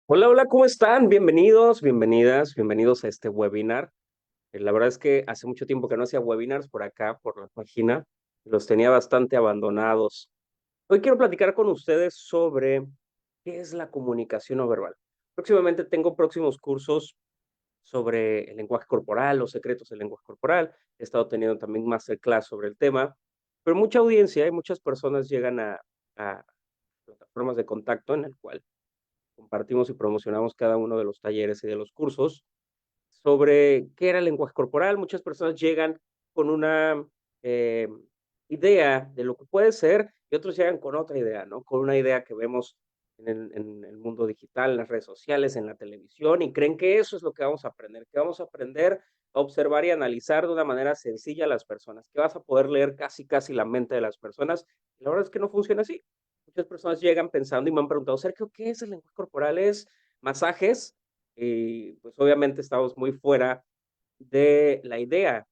Hola, hola, ¿cómo están? Bienvenidos, bienvenidas, bienvenidos a este webinar. La verdad es que hace mucho tiempo que no hacía webinars por acá, por la página. Los tenía bastante abandonados. Hoy quiero platicar con ustedes sobre qué es la comunicación no verbal. Próximamente tengo próximos cursos sobre el lenguaje corporal, los secretos del lenguaje corporal. He estado teniendo también masterclass sobre el tema, pero mucha audiencia y muchas personas llegan a plataformas de contacto en el cual compartimos y promocionamos cada uno de los talleres y de los cursos sobre qué era el lenguaje corporal. Muchas personas llegan con una eh, idea de lo que puede ser y otros llegan con otra idea, ¿no? Con una idea que vemos en el mundo digital, en las redes sociales, en la televisión y creen que eso es lo que vamos a aprender, que vamos a aprender a observar y analizar de una manera sencilla a las personas, que vas a poder leer casi, casi la mente de las personas. Y la verdad es que no funciona así. Muchas personas llegan pensando y me han preguntado, Sergio, ¿qué es el lenguaje corporal? ¿Es masajes? Y pues obviamente estamos muy fuera de la idea,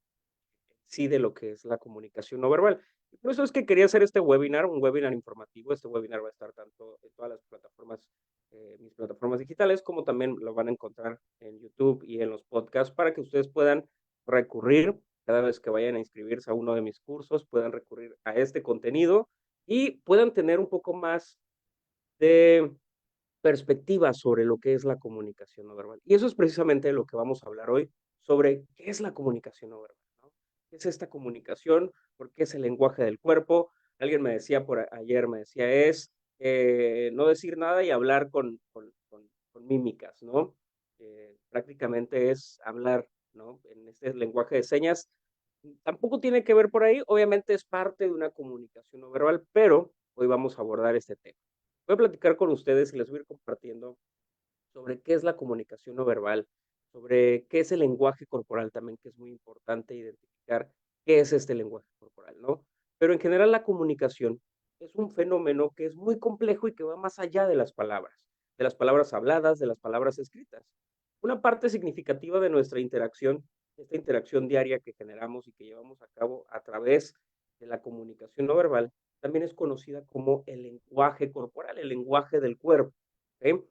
sí, de lo que es la comunicación no verbal. Y por eso es que quería hacer este webinar, un webinar informativo. Este webinar va a estar tanto en todas las plataformas, mis plataformas digitales, como también lo van a encontrar en YouTube y en los podcasts para que ustedes puedan recurrir cada vez que vayan a inscribirse a uno de mis cursos, puedan recurrir a este contenido y puedan tener un poco más de perspectiva sobre lo que es la comunicación no verbal. Y eso es precisamente lo que vamos a hablar hoy, sobre qué es la comunicación no verbal, ¿no? ¿Qué es esta comunicación? ¿Por qué es el lenguaje del cuerpo? Alguien me decía ayer, me decía, es no decir nada y hablar con mímicas, ¿no? Prácticamente es hablar, ¿no? En este lenguaje de señas. Tampoco tiene que ver por ahí, obviamente es parte de una comunicación no verbal, pero hoy vamos a abordar este tema. Voy a platicar con ustedes y les voy a ir compartiendo sobre qué es la comunicación no verbal, sobre qué es el lenguaje corporal también, que es muy importante identificar qué es este lenguaje corporal, ¿no? Pero en general la comunicación es un fenómeno que es muy complejo y que va más allá de las palabras habladas, de las palabras escritas. Una parte significativa de nuestra interacción, esta interacción diaria que generamos y que llevamos a cabo a través de la comunicación no verbal, también es conocida como el lenguaje corporal, el lenguaje del cuerpo. ¿Ok?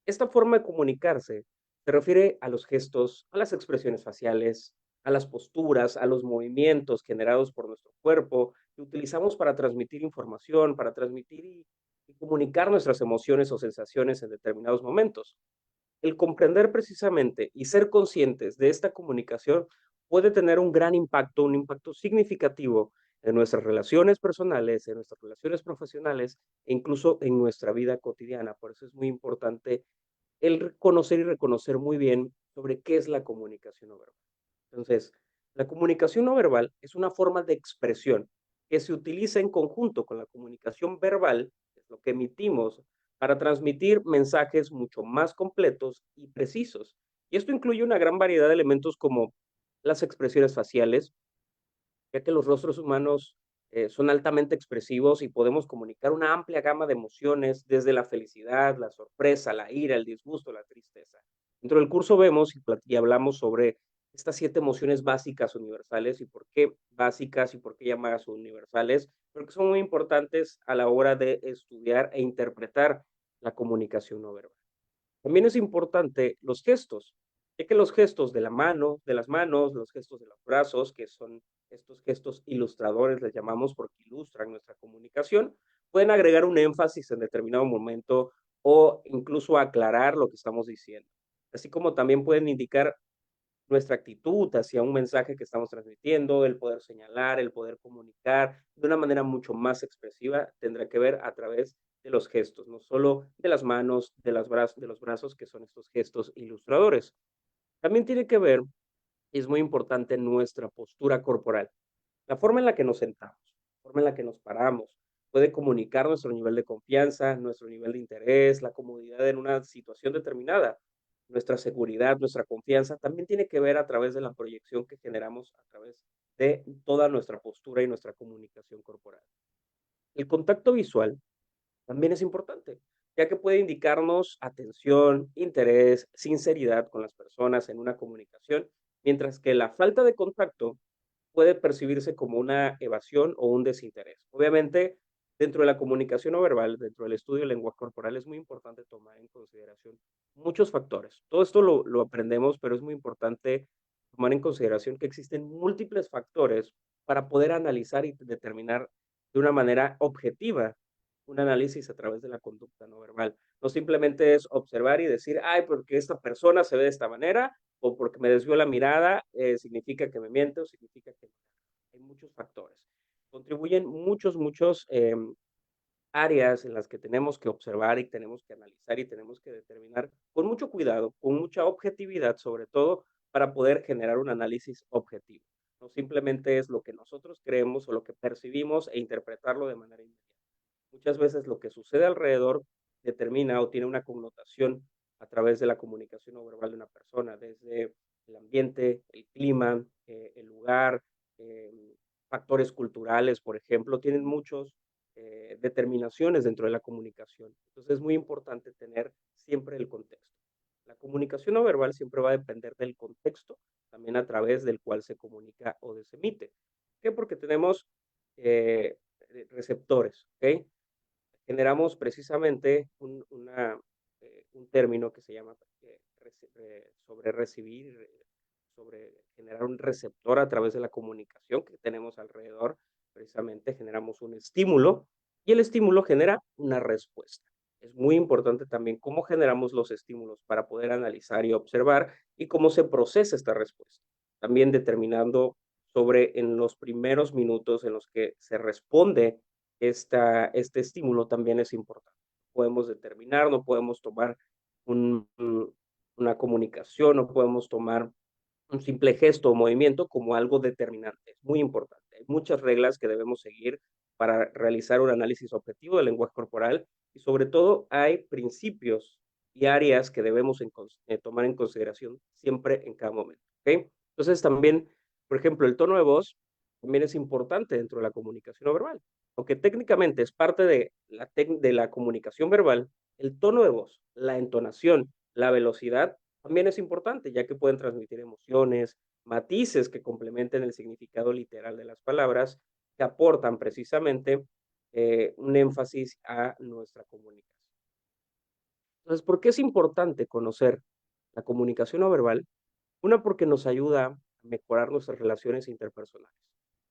Esta forma de comunicarse se refiere a los gestos, a las expresiones faciales, a las posturas, a los movimientos generados por nuestro cuerpo que utilizamos para transmitir información, para transmitir y comunicar nuestras emociones o sensaciones en determinados momentos. El comprender precisamente y ser conscientes de esta comunicación puede tener un gran impacto, un impacto significativo en nuestras relaciones personales, en nuestras relaciones profesionales e incluso en nuestra vida cotidiana. Por eso es muy importante el conocer y reconocer muy bien sobre qué es la comunicación no verbal. Entonces, la comunicación no verbal es una forma de expresión que se utiliza en conjunto con la comunicación verbal, que es lo que emitimos, para transmitir mensajes mucho más completos y precisos. Y esto incluye una gran variedad de elementos como las expresiones faciales, ya que los rostros humanos son altamente expresivos y podemos comunicar una amplia gama de emociones, desde la felicidad, la sorpresa, la ira, el disgusto, la tristeza. Dentro del curso vemos y hablamos sobre estas 7 emociones básicas universales y por qué básicas y por qué llamadas universales, porque son muy importantes a la hora de estudiar e interpretar la comunicación no verbal. También es importante los gestos, ya que los gestos de la mano, de las manos, los gestos de los brazos, que son estos gestos ilustradores, les llamamos porque ilustran nuestra comunicación, pueden agregar un énfasis en determinado momento o incluso aclarar lo que estamos diciendo. Así como también pueden indicar nuestra actitud hacia un mensaje que estamos transmitiendo, el poder señalar, el poder comunicar de una manera mucho más expresiva, tendrá que ver a través de los gestos, no solo de las manos, de los brazos, que son estos gestos ilustradores. También tiene que ver, y es muy importante, nuestra postura corporal. La forma en la que nos sentamos, la forma en la que nos paramos, puede comunicar nuestro nivel de confianza, nuestro nivel de interés, la comodidad en una situación determinada. Nuestra seguridad, nuestra confianza, también tiene que ver a través de la proyección que generamos a través de toda nuestra postura y nuestra comunicación corporal. El contacto visual también es importante, ya que puede indicarnos atención, interés, sinceridad con las personas en una comunicación, mientras que la falta de contacto puede percibirse como una evasión o un desinterés. Obviamente, Dentro de la comunicación no verbal, dentro del estudio del lenguaje corporal, es muy importante tomar en consideración muchos factores. Todo esto lo aprendemos, pero es muy importante tomar en consideración que existen múltiples factores para poder analizar y determinar de una manera objetiva un análisis a través de la conducta no verbal. No simplemente es observar y decir, ay, porque esta persona se ve de esta manera o porque me desvió la mirada, significa que me miente o significa que no. Hay muchos factores. Contribuyen muchos áreas en las que tenemos que observar y tenemos que analizar y tenemos que determinar con mucho cuidado, con mucha objetividad, sobre todo para poder generar un análisis objetivo. No simplemente es lo que nosotros creemos o lo que percibimos e interpretarlo de manera inmediata. Muchas veces lo que sucede alrededor determina o tiene una connotación a través de la comunicación no verbal de una persona, desde el ambiente, el clima, el lugar, eh, factores culturales, por ejemplo, tienen muchos determinaciones dentro de la comunicación. Entonces es muy importante tener siempre el contexto. La comunicación no verbal siempre va a depender del contexto, también a través del cual se comunica o se emite. ¿Por qué? Porque tenemos eh, receptores, ¿ok? Generamos precisamente un término que se llama sobre recibir, sobre generar un receptor a través de la comunicación que tenemos alrededor. Precisamente generamos un estímulo y el estímulo genera una respuesta. Es muy importante también cómo generamos los estímulos para poder analizar y observar y cómo se procesa esta respuesta. También determinando sobre en los primeros minutos en los que se responde este estímulo también es importante. Podemos determinar, no podemos tomar una comunicación, no podemos tomar un simple gesto o movimiento como algo determinante. Es muy importante. Hay muchas reglas que debemos seguir para realizar un análisis objetivo del lenguaje corporal y sobre todo hay principios y áreas que debemos tomar en consideración siempre en cada momento. ¿Okay? Entonces también, por ejemplo, el tono de voz también es importante dentro de la comunicación no verbal. Aunque técnicamente es parte de la comunicación verbal, el tono de voz, la entonación, la velocidad también es importante, ya que pueden transmitir emociones, matices que complementen el significado literal de las palabras, que aportan precisamente un énfasis a nuestra comunicación. Entonces, ¿por qué es importante conocer la comunicación no verbal? Una, porque nos ayuda a mejorar nuestras relaciones interpersonales.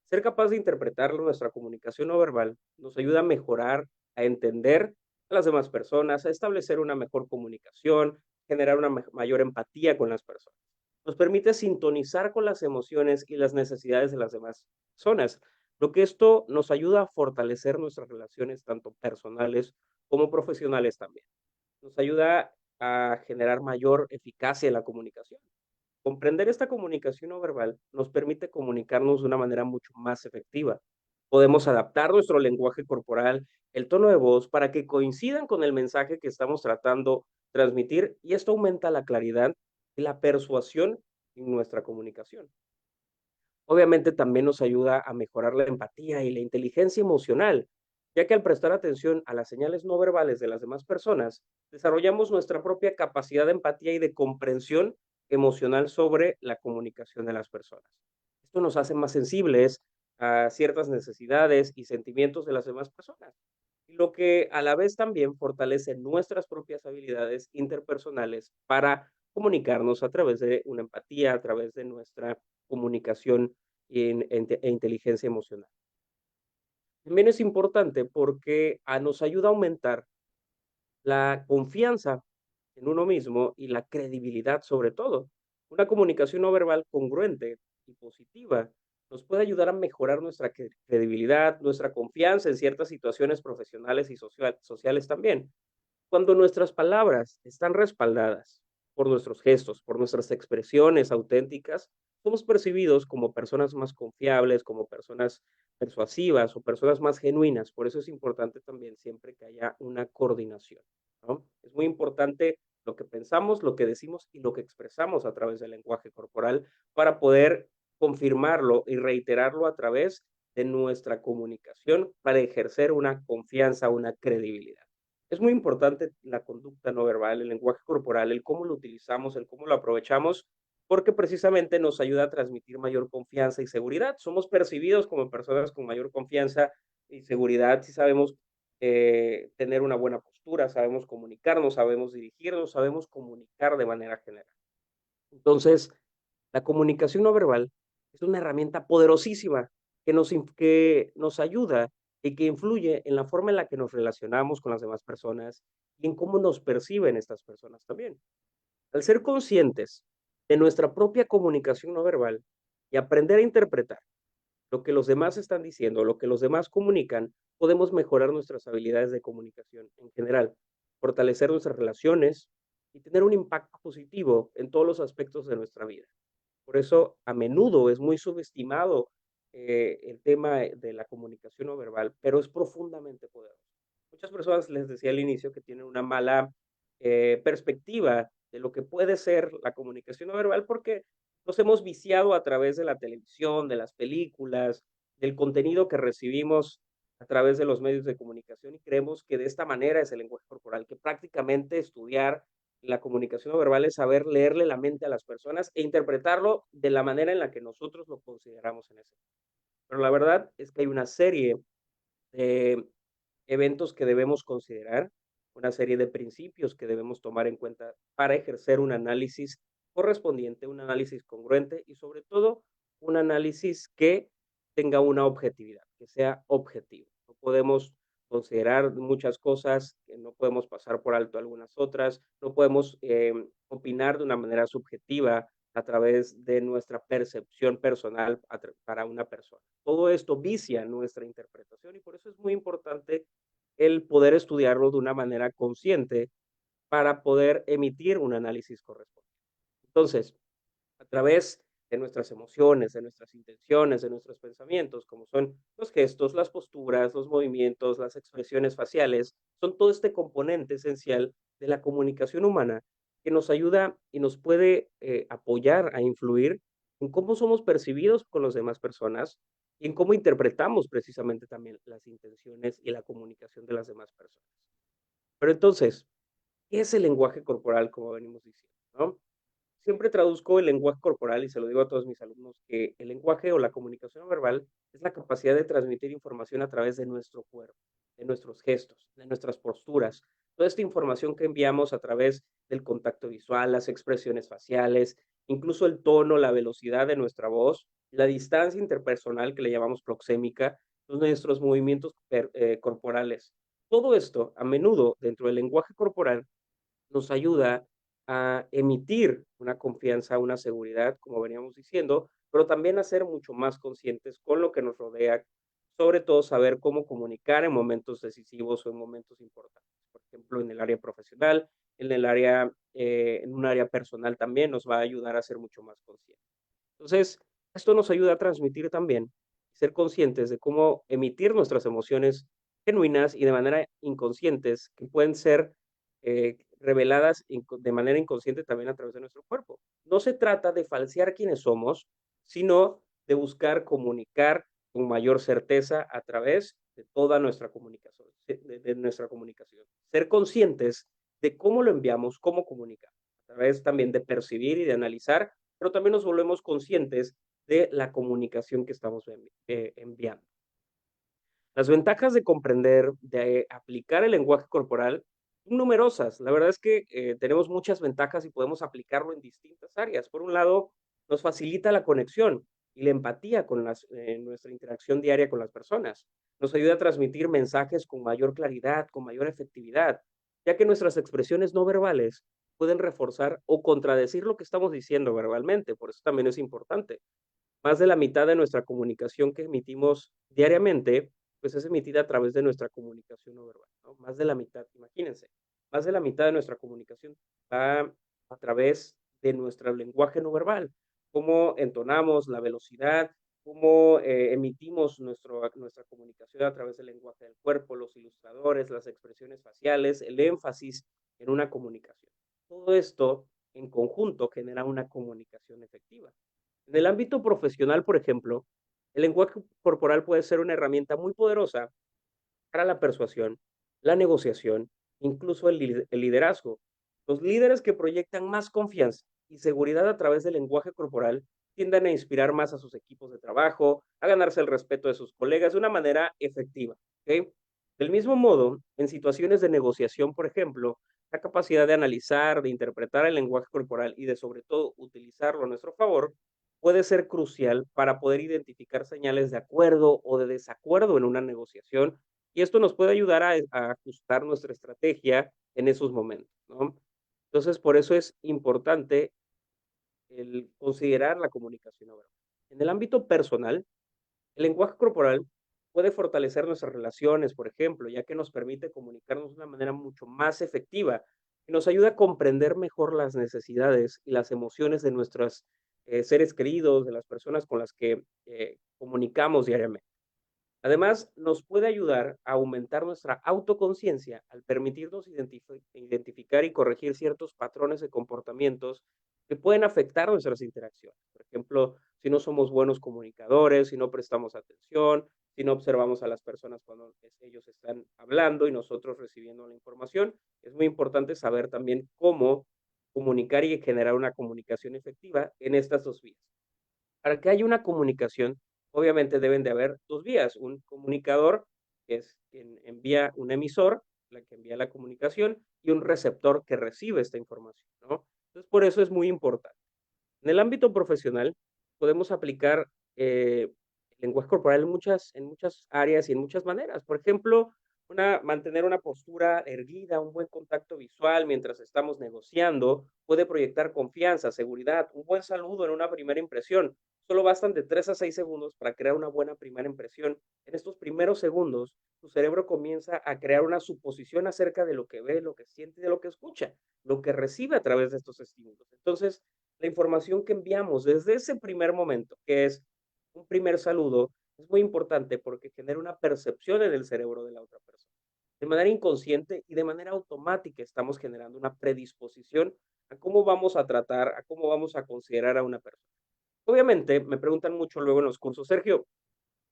Ser capaz de interpretar nuestra comunicación no verbal nos ayuda a mejorar, a entender a las demás personas, a establecer una mejor comunicación, generar una mayor empatía con las personas. Nos permite sintonizar con las emociones y las necesidades de las demás personas, lo que esto nos ayuda a fortalecer nuestras relaciones tanto personales como profesionales también. Nos ayuda a generar mayor eficacia en la comunicación. Comprender esta comunicación no verbal nos permite comunicarnos de una manera mucho más efectiva. Podemos adaptar nuestro lenguaje corporal, el tono de voz, para que coincidan con el mensaje que estamos tratando transmitir y esto aumenta la claridad y la persuasión en nuestra comunicación. Obviamente también nos ayuda a mejorar la empatía y la inteligencia emocional, ya que al prestar atención a las señales no verbales de las demás personas, desarrollamos nuestra propia capacidad de empatía y de comprensión emocional sobre la comunicación de las personas. Esto nos hace más sensibles a ciertas necesidades y sentimientos de las demás personas, y lo que a la vez también fortalece nuestras propias habilidades interpersonales para comunicarnos a través de una empatía, a través de nuestra comunicación e inteligencia emocional. También es importante porque nos ayuda a aumentar la confianza en uno mismo y la credibilidad sobre todo. Una comunicación no verbal congruente y positiva nos puede ayudar a mejorar nuestra credibilidad, nuestra confianza en ciertas situaciones profesionales y sociales también. Cuando nuestras palabras están respaldadas por nuestros gestos, por nuestras expresiones auténticas, somos percibidos como personas más confiables, como personas persuasivas o personas más genuinas. Por eso es importante también siempre que haya una coordinación, ¿no? Es muy importante lo que pensamos, lo que decimos y lo que expresamos a través del lenguaje corporal para poder confirmarlo y reiterarlo a través de nuestra comunicación para ejercer una confianza, una credibilidad. Es muy importante la conducta no verbal, el lenguaje corporal, el cómo lo utilizamos, el cómo lo aprovechamos, porque precisamente nos ayuda a transmitir mayor confianza y seguridad. Somos percibidos como personas con mayor confianza y seguridad si sabemos tener una buena postura, sabemos comunicarnos, sabemos dirigirnos, sabemos comunicar de manera general. Entonces, la comunicación no verbal es una herramienta poderosísima que nos ayuda y que influye en la forma en la que nos relacionamos con las demás personas y en cómo nos perciben estas personas también. Al ser conscientes de nuestra propia comunicación no verbal y aprender a interpretar lo que los demás están diciendo, lo que los demás comunican, podemos mejorar nuestras habilidades de comunicación en general, fortalecer nuestras relaciones y tener un impacto positivo en todos los aspectos de nuestra vida. Por eso, a menudo es muy subestimado el tema de la comunicación no verbal, pero es profundamente poderoso. Muchas personas, les decía al inicio, que tienen una mala perspectiva de lo que puede ser la comunicación no verbal porque nos hemos viciado a través de la televisión, de las películas, del contenido que recibimos a través de los medios de comunicación y creemos que de esta manera es el lenguaje corporal, que prácticamente estudiar la comunicación no verbal es saber leerle la mente a las personas e interpretarlo de la manera en la que nosotros lo consideramos en ese momento. Pero la verdad es que hay una serie de eventos que debemos considerar, una serie de principios que debemos tomar en cuenta para ejercer un análisis correspondiente, un análisis congruente y sobre todo un análisis que tenga una objetividad, que sea objetivo. No podemos considerar muchas cosas, que no podemos pasar por alto algunas otras, no podemos opinar de una manera subjetiva a través de nuestra percepción personal para una persona. Todo esto vicia nuestra interpretación y por eso es muy importante el poder estudiarlo de una manera consciente para poder emitir un análisis correspondiente. Entonces, a través de nuestras emociones, de nuestras intenciones, de nuestros pensamientos, como son los gestos, las posturas, los movimientos, las expresiones faciales, son todo este componente esencial de la comunicación humana que nos ayuda y nos puede apoyar a influir en cómo somos percibidos con las demás personas y en cómo interpretamos precisamente también las intenciones y la comunicación de las demás personas. Pero entonces, ¿qué es el lenguaje corporal, como venimos diciendo, no? Siempre traduzco el lenguaje corporal y se lo digo a todos mis alumnos que el lenguaje o la comunicación no verbal es la capacidad de transmitir información a través de nuestro cuerpo, de nuestros gestos, de nuestras posturas. Toda esta información que enviamos a través del contacto visual, las expresiones faciales, incluso el tono, la velocidad de nuestra voz, la distancia interpersonal que le llamamos proxémica, nuestros movimientos corporales. Todo esto, a menudo, dentro del lenguaje corporal, nos ayuda a emitir una confianza, una seguridad, como veníamos diciendo, pero también a ser mucho más conscientes con lo que nos rodea, sobre todo saber cómo comunicar en momentos decisivos o en momentos importantes. Por ejemplo, en el área profesional, en un área personal también nos va a ayudar a ser mucho más conscientes. Entonces, esto nos ayuda a transmitir también, ser conscientes de cómo emitir nuestras emociones genuinas y de manera inconscientes, que pueden ser reveladas de manera inconsciente también a través de nuestro cuerpo. No se trata de falsear quiénes somos, sino de buscar comunicar con mayor certeza a través de toda nuestra comunicación, de nuestra comunicación. Ser conscientes de cómo lo enviamos, cómo comunicamos, a través también de percibir y de analizar, pero también nos volvemos conscientes de la comunicación que estamos enviando. Las ventajas de comprender, de aplicar el lenguaje corporal son numerosas. La verdad es que tenemos muchas ventajas y podemos aplicarlo en distintas áreas. Por un lado, nos facilita la conexión y la empatía con nuestra interacción diaria con las personas. Nos ayuda a transmitir mensajes con mayor claridad, con mayor efectividad, ya que nuestras expresiones no verbales pueden reforzar o contradecir lo que estamos diciendo verbalmente. Por eso también es importante. Más de la mitad de nuestra comunicación que emitimos diariamente, pues es emitida a través de nuestra comunicación no verbal, ¿no? Más de la mitad, imagínense, más de la mitad de nuestra comunicación va a través de nuestro lenguaje no verbal, cómo entonamos, la velocidad, cómo emitimos nuestra comunicación a través del lenguaje del cuerpo, los ilustradores, las expresiones faciales, el énfasis en una comunicación. Todo esto en conjunto genera una comunicación efectiva. En el ámbito profesional, por ejemplo, el lenguaje corporal puede ser una herramienta muy poderosa para la persuasión, la negociación, incluso el liderazgo. Los líderes que proyectan más confianza y seguridad a través del lenguaje corporal tienden a inspirar más a sus equipos de trabajo, a ganarse el respeto de sus colegas de una manera efectiva. ¿Ok? Del mismo modo, en situaciones de negociación, por ejemplo, la capacidad de analizar, de interpretar el lenguaje corporal y de sobre todo utilizarlo a nuestro favor puede ser crucial para poder identificar señales de acuerdo o de desacuerdo en una negociación, y esto nos puede ayudar a ajustar nuestra estrategia en esos momentos, ¿no? Entonces, por eso es importante el considerar la comunicación no verbal. En el ámbito personal, el lenguaje corporal puede fortalecer nuestras relaciones, por ejemplo, ya que nos permite comunicarnos de una manera mucho más efectiva y nos ayuda a comprender mejor las necesidades y las emociones de nuestros seres queridos, de las personas con las que comunicamos diariamente. Además, nos puede ayudar a aumentar nuestra autoconciencia al permitirnos identificar y corregir ciertos patrones de comportamientos que pueden afectar nuestras interacciones. Por ejemplo, si no somos buenos comunicadores, si no prestamos atención, si no observamos a las personas cuando ellos están hablando y nosotros recibiendo la información, es muy importante saber también cómo comunicar y generar una comunicación efectiva en estas dos vías. Para que haya una comunicación, obviamente deben de haber 2 vías, un comunicador, que es quien envía un emisor, la que envía la comunicación, y un receptor que recibe esta información, ¿no? Entonces, por eso es muy importante. En el ámbito profesional, podemos aplicar el lenguaje corporal en muchas áreas y en muchas maneras. Por ejemplo, mantener una postura erguida, un buen contacto visual mientras estamos negociando, puede proyectar confianza, seguridad, un buen saludo en una primera impresión. Solo bastan de 3 a 6 segundos para crear una buena primera impresión. En estos primeros segundos, tu cerebro comienza a crear una suposición acerca de lo que ve, lo que siente y de lo que escucha, lo que recibe a través de estos estímulos. Entonces, la información que enviamos desde ese primer momento, que es un primer saludo, es muy importante porque genera una percepción en el cerebro de la otra persona. De manera inconsciente y de manera automática estamos generando una predisposición a cómo vamos a tratar, a cómo vamos a considerar a una persona. Obviamente, me preguntan mucho luego en los cursos, Sergio,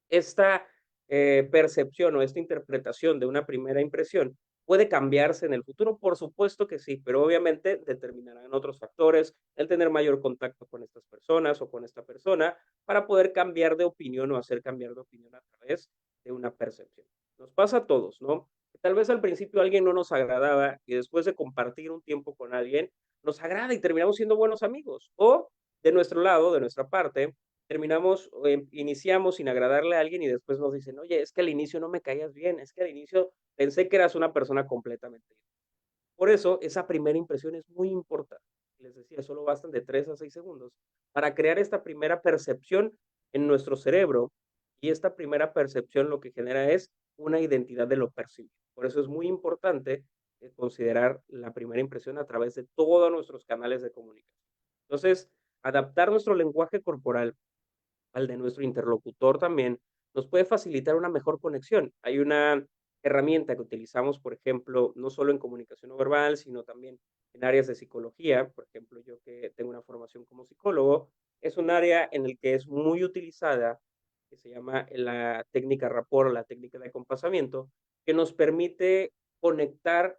esta percepción o esta interpretación de una primera impresión puede cambiarse en el futuro, por supuesto que sí, pero obviamente determinarán otros factores, el tener mayor contacto con estas personas o con esta persona para poder cambiar de opinión o hacer cambiar de opinión a través de una percepción. Nos pasa a todos, ¿no? Tal vez al principio alguien no nos agradaba y después de compartir un tiempo con alguien, nos agrada y terminamos siendo buenos amigos. O de nuestro lado, de nuestra parte, terminamos, iniciamos sin agradarle a alguien y después nos dicen, oye, es que al inicio no me caías bien, es que al inicio pensé que eras una persona completamente diferente. Por eso, esa primera impresión es muy importante. Les decía, solo bastan de 3 a 6 segundos para crear esta primera percepción en nuestro cerebro y esta primera percepción lo que genera es una identidad de lo percibido. Por eso es muy importante considerar la primera impresión a través de todos nuestros canales de comunicación. Entonces, adaptar nuestro lenguaje corporal al de nuestro interlocutor también, nos puede facilitar una mejor conexión. Hay una herramienta que utilizamos, por ejemplo, no solo en comunicación no verbal, sino también en áreas de psicología. Por ejemplo, yo que tengo una formación como psicólogo, es un área en el que es muy utilizada, que se llama la técnica rapport, la técnica de acompasamiento, que nos permite conectar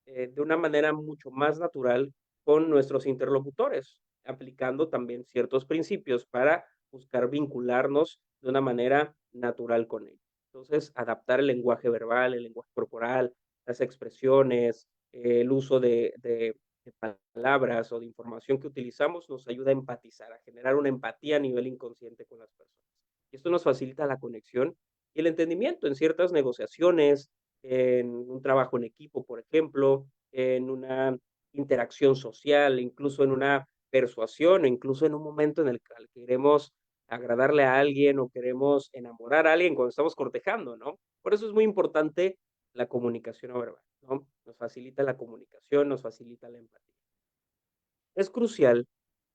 de una manera mucho más natural con nuestros interlocutores, aplicando también ciertos principios para buscar vincularnos de una manera natural con ellos. Entonces, adaptar el lenguaje verbal, el lenguaje corporal, las expresiones, el uso de palabras o de información que utilizamos nos ayuda a empatizar, a generar una empatía a nivel inconsciente con las personas. Y esto nos facilita la conexión y el entendimiento en ciertas negociaciones, en un trabajo en equipo, por ejemplo, en una interacción social, incluso en una persuasión, o incluso en un momento en el que queremos agradarle a alguien o queremos enamorar a alguien cuando estamos cortejando, ¿no? Por eso es muy importante la comunicación no verbal, ¿no? Nos facilita la comunicación, nos facilita la empatía. Es crucial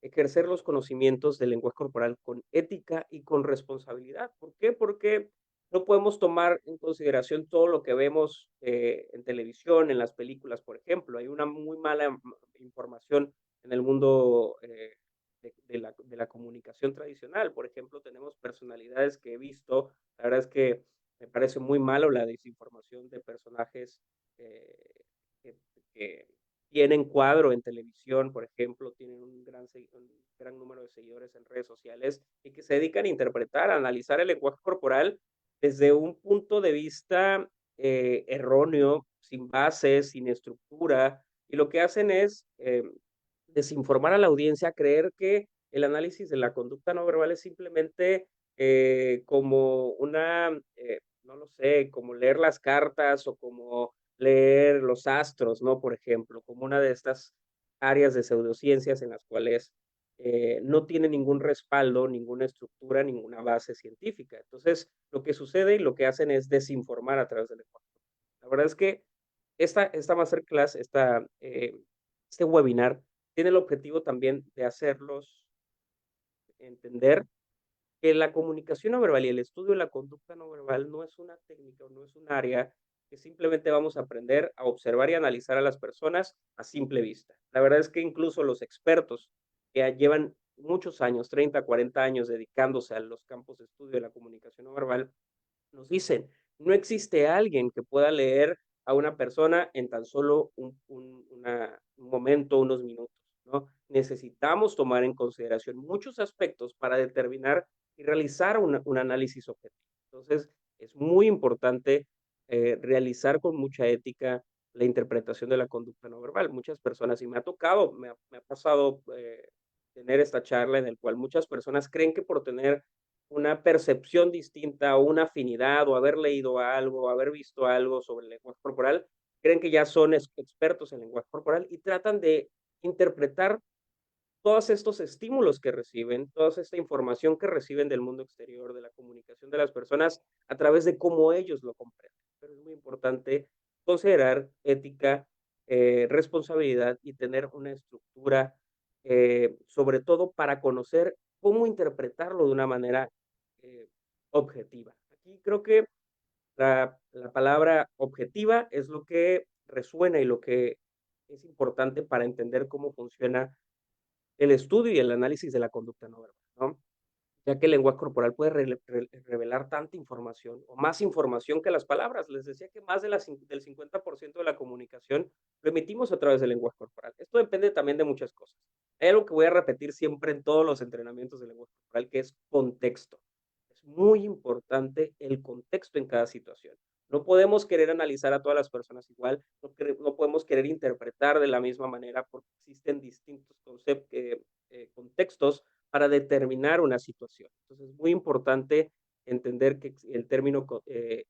ejercer los conocimientos del lenguaje corporal con ética y con responsabilidad. ¿Por qué? Porque no podemos tomar en consideración todo lo que vemos en televisión, en las películas, por ejemplo. Hay una muy mala información en el mundo de la comunicación tradicional. Por ejemplo, tenemos personalidades que he visto, la verdad es que me parece muy malo la desinformación de personajes eh, que, que tienen cuadro en televisión, por ejemplo, tienen un gran número de seguidores en redes sociales y que se dedican a interpretar, a analizar el lenguaje corporal desde un punto de vista erróneo, sin base, sin estructura, y lo que hacen es desinformar a la audiencia, creer que el análisis de la conducta no verbal es simplemente como no lo sé, como leer las cartas o como leer los astros, ¿no? Por ejemplo, como una de estas áreas de pseudociencias en las cuales no tiene ningún respaldo, ninguna estructura, ninguna base científica. Entonces, lo que sucede y lo que hacen es desinformar a través del lenguaje. La verdad es que esta masterclass, este webinar, tiene el objetivo también de hacerlos entender que la comunicación no verbal y el estudio de la conducta no verbal no es una técnica o no es un área que simplemente vamos a aprender a observar y analizar a las personas a simple vista. La verdad es que incluso los expertos que llevan muchos años, 30, 40 años dedicándose a los campos de estudio de la comunicación no verbal, nos dicen, no existe alguien que pueda leer a una persona en tan solo un momento, unos minutos, ¿no? Necesitamos tomar en consideración muchos aspectos para determinar y realizar un análisis objetivo. Entonces, es muy importante realizar con mucha ética la interpretación de la conducta no verbal. Muchas personas, y me ha tocado, me ha pasado tener esta charla en el cual muchas personas creen que por tener una percepción distinta o una afinidad o haber leído algo, o haber visto algo sobre el lenguaje corporal, creen que ya son expertos en lenguaje corporal y tratan de interpretar todos estos estímulos que reciben, toda esta información que reciben del mundo exterior, de la comunicación de las personas, a través de cómo ellos lo comprenden. Pero es muy importante considerar ética, responsabilidad y tener una estructura, sobre todo para conocer cómo interpretarlo de una manera eh, objetiva. Aquí creo que la palabra objetiva es lo que resuena y lo que es importante para entender cómo funciona el estudio y el análisis de la conducta no verbal, ¿no? Ya que el lenguaje corporal puede revelar tanta información o más información que las palabras. Les decía que más del 50% de la comunicación lo emitimos a través del lenguaje corporal. Esto depende también de muchas cosas. Hay algo que voy a repetir siempre en todos los entrenamientos del lenguaje corporal, que es contexto. Es muy importante el contexto en cada situación. No podemos querer analizar a todas las personas igual, no podemos querer interpretar de la misma manera porque existen distintos contextos para determinar una situación. Entonces, es muy importante entender que el término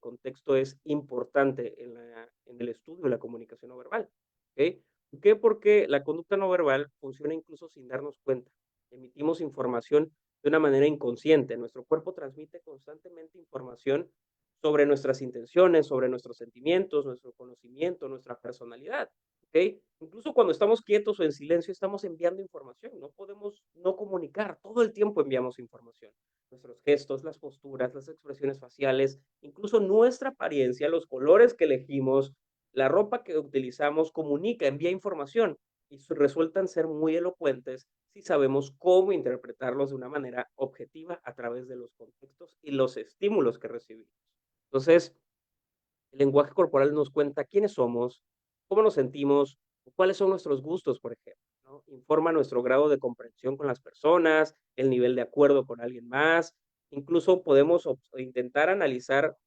contexto es importante en el estudio de la comunicación no verbal. ¿Okay? ¿Por qué? Porque la conducta no verbal funciona incluso sin darnos cuenta. Emitimos información de una manera inconsciente. Nuestro cuerpo transmite constantemente información sobre nuestras intenciones, sobre nuestros sentimientos, nuestro conocimiento, nuestra personalidad. ¿Okay? Incluso cuando estamos quietos o en silencio, estamos enviando información. No podemos no comunicar. Todo el tiempo enviamos información. Nuestros gestos, las posturas, las expresiones faciales, incluso nuestra apariencia, los colores que elegimos, la ropa que utilizamos, comunica, envía información y resultan ser muy elocuentes si sabemos cómo interpretarlos de una manera objetiva a través de los contextos y los estímulos que recibimos. Entonces, el lenguaje corporal nos cuenta quiénes somos, cómo nos sentimos, cuáles son nuestros gustos, por ejemplo, ¿no? Informa nuestro grado de comprensión con las personas, el nivel de acuerdo con alguien más. Incluso podemos intentar analizar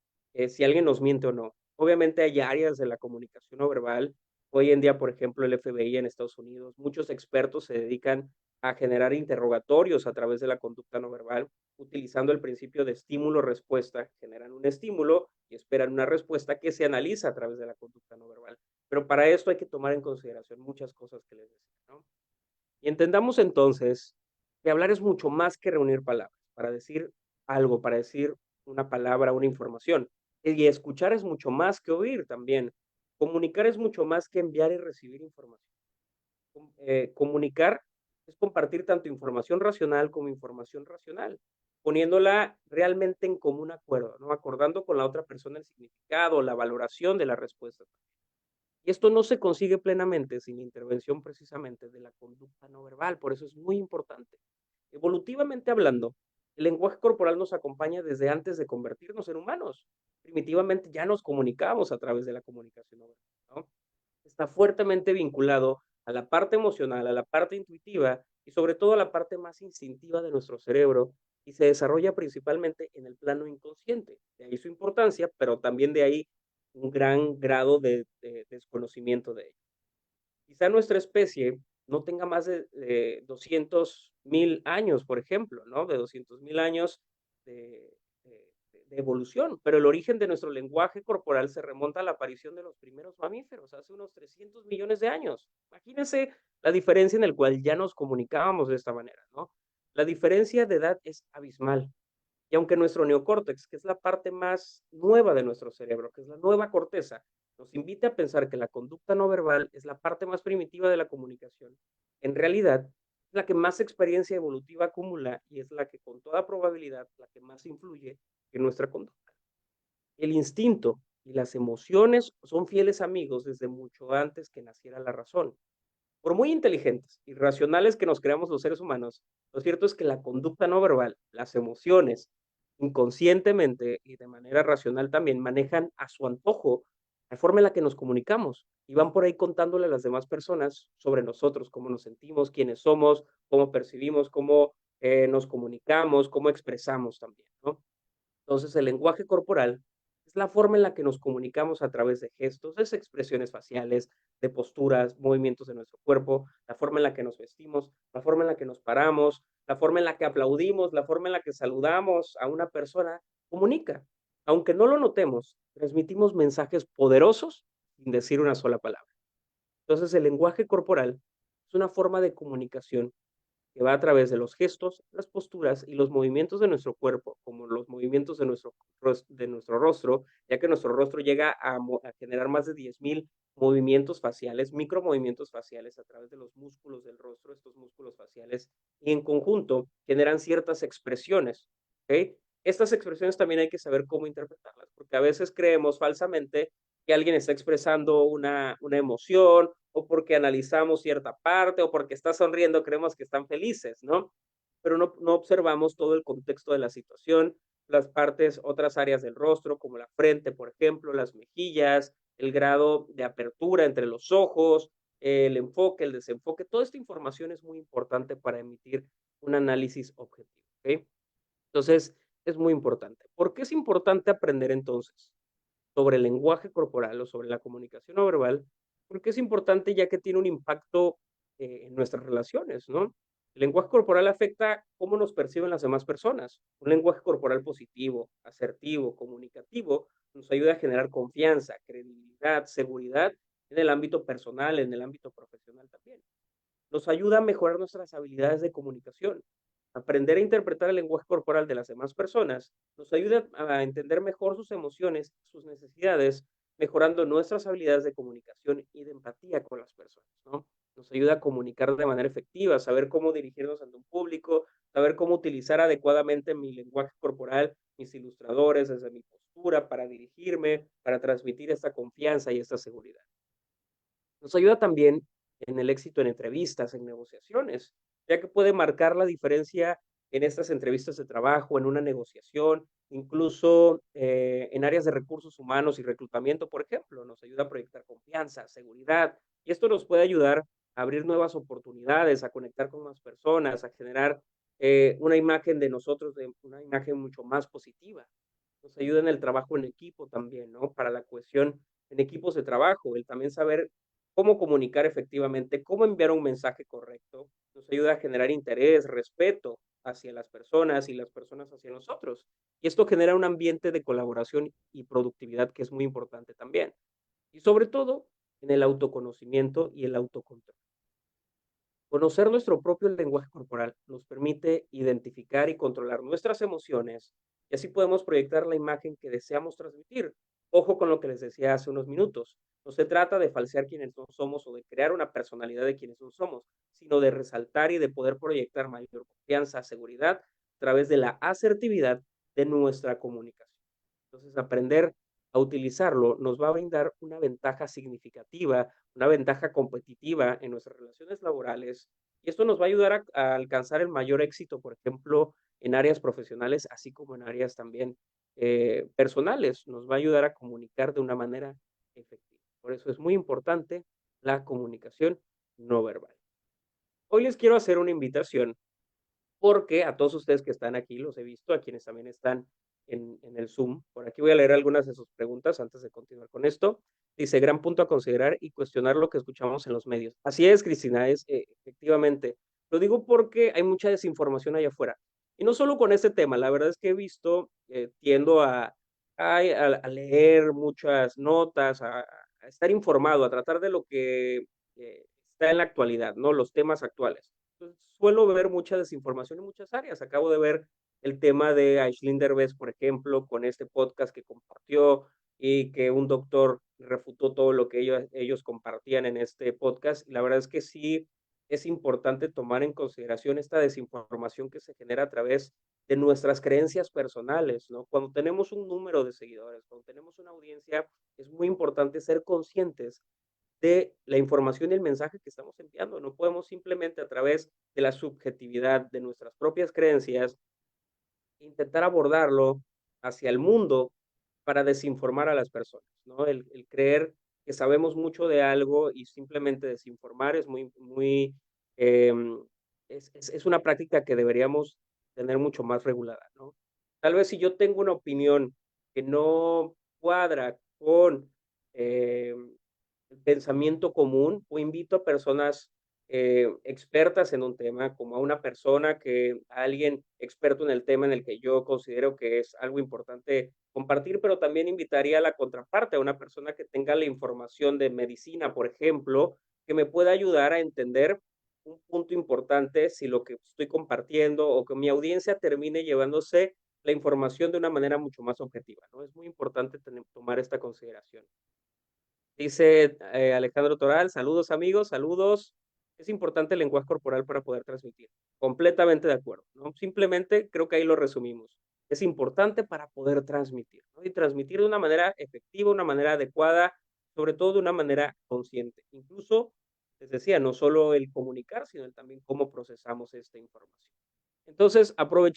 si alguien nos miente o no. Obviamente hay áreas de la comunicación no verbal. Hoy en día, por ejemplo, el FBI en Estados Unidos, muchos expertos se dedican a generar interrogatorios a través de la conducta no verbal, utilizando el principio de estímulo-respuesta. Generan un estímulo y esperan una respuesta que se analiza a través de la conducta no verbal. Pero para esto hay que tomar en consideración muchas cosas que les decía, ¿no? Y entendamos entonces que hablar es mucho más que reunir palabras para decir algo, para decir una palabra, una información. Y escuchar es mucho más que oír también. Comunicar es mucho más que enviar y recibir información. Comunicar es compartir tanto información racional como información racional, poniéndola realmente en común acuerdo, ¿no? Acordando con la otra persona el significado, la valoración de la respuesta. Y esto no se consigue plenamente sin la intervención precisamente de la conducta no verbal, por eso es muy importante. Evolutivamente hablando, el lenguaje corporal nos acompaña desde antes de convertirnos en humanos. Primitivamente ya nos comunicábamos a través de la comunicación no verbal, ¿no? Está fuertemente vinculado a la parte emocional, a la parte intuitiva y sobre todo a la parte más instintiva de nuestro cerebro y se desarrolla principalmente en el plano inconsciente. De ahí su importancia, pero también de ahí un gran grado de desconocimiento de ello. Quizá nuestra especie no tenga más de 200.000 años, por ejemplo, ¿no? De 200.000 años de, de evolución, pero el origen de nuestro lenguaje corporal se remonta a la aparición de los primeros mamíferos hace unos 300 millones de años. Imagínense la diferencia en el cual ya nos comunicábamos de esta manera, ¿no? La diferencia de edad es abismal. Y aunque nuestro neocórtex, que es la parte más nueva de nuestro cerebro, que es la nueva corteza, nos invita a pensar que la conducta no verbal es la parte más primitiva de la comunicación, en realidad es la que más experiencia evolutiva acumula y es la que con toda probabilidad la que más influye en nuestra conducta. El instinto y las emociones son fieles amigos desde mucho antes que naciera la razón. Por muy inteligentes y racionales que nos creamos los seres humanos, lo cierto es que la conducta no verbal, las emociones, inconscientemente y de manera racional también manejan a su antojo la forma en la que nos comunicamos y van por ahí contándole a las demás personas sobre nosotros, cómo nos sentimos, quiénes somos, cómo percibimos, cómo nos comunicamos, cómo expresamos también, ¿no? Entonces, el lenguaje corporal es la forma en la que nos comunicamos a través de gestos, es expresiones faciales, de posturas, movimientos de nuestro cuerpo, la forma en la que nos vestimos, la forma en la que nos paramos, la forma en la que aplaudimos, la forma en la que saludamos a una persona, comunica. Aunque no lo notemos, transmitimos mensajes poderosos sin decir una sola palabra. Entonces, el lenguaje corporal es una forma de comunicación que va a través de los gestos, las posturas y los movimientos de nuestro cuerpo, como los movimientos de nuestro rostro, ya que nuestro rostro llega a generar más de 10.000 movimientos faciales, micromovimientos faciales a través de los músculos del rostro, estos músculos faciales, y en conjunto generan ciertas expresiones. ¿Ok? Estas expresiones también hay que saber cómo interpretarlas, porque a veces creemos falsamente que alguien está expresando una emoción o porque analizamos cierta parte o porque está sonriendo, creemos que están felices, ¿no? Pero no observamos todo el contexto de la situación, las partes, otras áreas del rostro, como la frente, por ejemplo, las mejillas, el grado de apertura entre los ojos, el enfoque, el desenfoque, toda esta información es muy importante para emitir un análisis objetivo, ¿ok? Entonces, es muy importante. ¿Por qué es importante aprender entonces sobre el lenguaje corporal o sobre la comunicación no verbal? Porque es importante ya que tiene un impacto en nuestras relaciones, ¿no? El lenguaje corporal afecta cómo nos perciben las demás personas. Un lenguaje corporal positivo, asertivo, comunicativo, nos ayuda a generar confianza, credibilidad, seguridad en el ámbito personal, en el ámbito profesional también. Nos ayuda a mejorar nuestras habilidades de comunicación. Aprender a interpretar el lenguaje corporal de las demás personas nos ayuda a entender mejor sus emociones, sus necesidades, mejorando nuestras habilidades de comunicación y de empatía con las personas, ¿no? Nos ayuda a comunicar de manera efectiva, saber cómo dirigirnos ante un público, saber cómo utilizar adecuadamente mi lenguaje corporal, mis ilustradores, desde mi postura para dirigirme, para transmitir esta confianza y esta seguridad. Nos ayuda también en el éxito en entrevistas, en negociaciones, ya que puede marcar la diferencia en estas entrevistas de trabajo, en una negociación, incluso en áreas de recursos humanos y reclutamiento, por ejemplo. Nos ayuda a proyectar confianza, seguridad, y esto nos puede ayudar a abrir nuevas oportunidades, a conectar con más personas, a generar una imagen de nosotros, de una imagen mucho más positiva. Nos ayuda en el trabajo en equipo también, ¿no? Para la cohesión en equipos de trabajo, el también saber cómo comunicar efectivamente, cómo enviar un mensaje correcto, nos ayuda a generar interés, respeto hacia las personas y las personas hacia nosotros. Y esto genera un ambiente de colaboración y productividad que es muy importante también. Y sobre todo en el autoconocimiento y el autocontrol. Conocer nuestro propio lenguaje corporal nos permite identificar y controlar nuestras emociones y así podemos proyectar la imagen que deseamos transmitir. Ojo con lo que les decía hace unos minutos. No se trata de falsear quienes no somos o de crear una personalidad de quienes no somos, sino de resaltar y de poder proyectar mayor confianza, seguridad a través de la asertividad de nuestra comunicación. Entonces, aprender a utilizarlo nos va a brindar una ventaja significativa, una ventaja competitiva en nuestras relaciones laborales. Y esto nos va a ayudar a alcanzar el mayor éxito, por ejemplo, en áreas profesionales, así como en áreas también personales. Nos va a ayudar a comunicar de una manera efectiva. Por eso es muy importante la comunicación no verbal. Hoy les quiero hacer una invitación porque a todos ustedes que están aquí, los he visto, a quienes también están en el Zoom. Por aquí voy a leer algunas de sus preguntas antes de continuar con esto. Dice, gran punto a considerar y cuestionar lo que escuchamos en los medios. Así es, Cristina, es efectivamente. Lo digo porque hay mucha desinformación allá afuera. Y no solo con este tema, la verdad es que he visto, tiendo a leer muchas notas, a estar informado, a tratar de lo que está en la actualidad, ¿no? Los temas actuales. Entonces, suelo ver mucha desinformación en muchas áreas. Acabo de ver el tema de Aisling Derbez, por ejemplo, con este podcast que compartió y que un doctor refutó todo lo que ellos compartían en este podcast. Y la verdad es que sí es importante tomar en consideración esta desinformación que se genera a través de nuestras creencias personales, ¿no? Cuando tenemos un número de seguidores, cuando tenemos una audiencia, es muy importante ser conscientes de la información y el mensaje que estamos enviando. No podemos simplemente a través de la subjetividad de nuestras propias creencias intentar abordarlo hacia el mundo para desinformar a las personas, ¿no? El creer que sabemos mucho de algo y simplemente desinformar es eh, es una práctica que deberíamos tener mucho más regulada, ¿no? Tal vez si yo tengo una opinión que no cuadra con eh, el pensamiento común, o invito a personas expertas en un tema, como a una persona a alguien experto en el tema en el que yo considero que es algo importante compartir, pero también invitaría a la contraparte, a una persona que tenga la información de medicina, por ejemplo, que me pueda ayudar a entender un punto importante si lo que estoy compartiendo o que mi audiencia termine llevándose la información de una manera mucho más objetiva, ¿no? Es muy importante tomar esta consideración. Dice Alejandro Toral, saludos amigos, saludos. Es importante el lenguaje corporal para poder transmitir. Completamente de acuerdo, ¿no? Simplemente creo que ahí lo resumimos. Es importante para poder transmitir, ¿no? Y transmitir de una manera efectiva, una manera adecuada, sobre todo de una manera consciente. Incluso, les decía, no solo el comunicar, sino el también cómo procesamos esta información. Entonces, aprovechando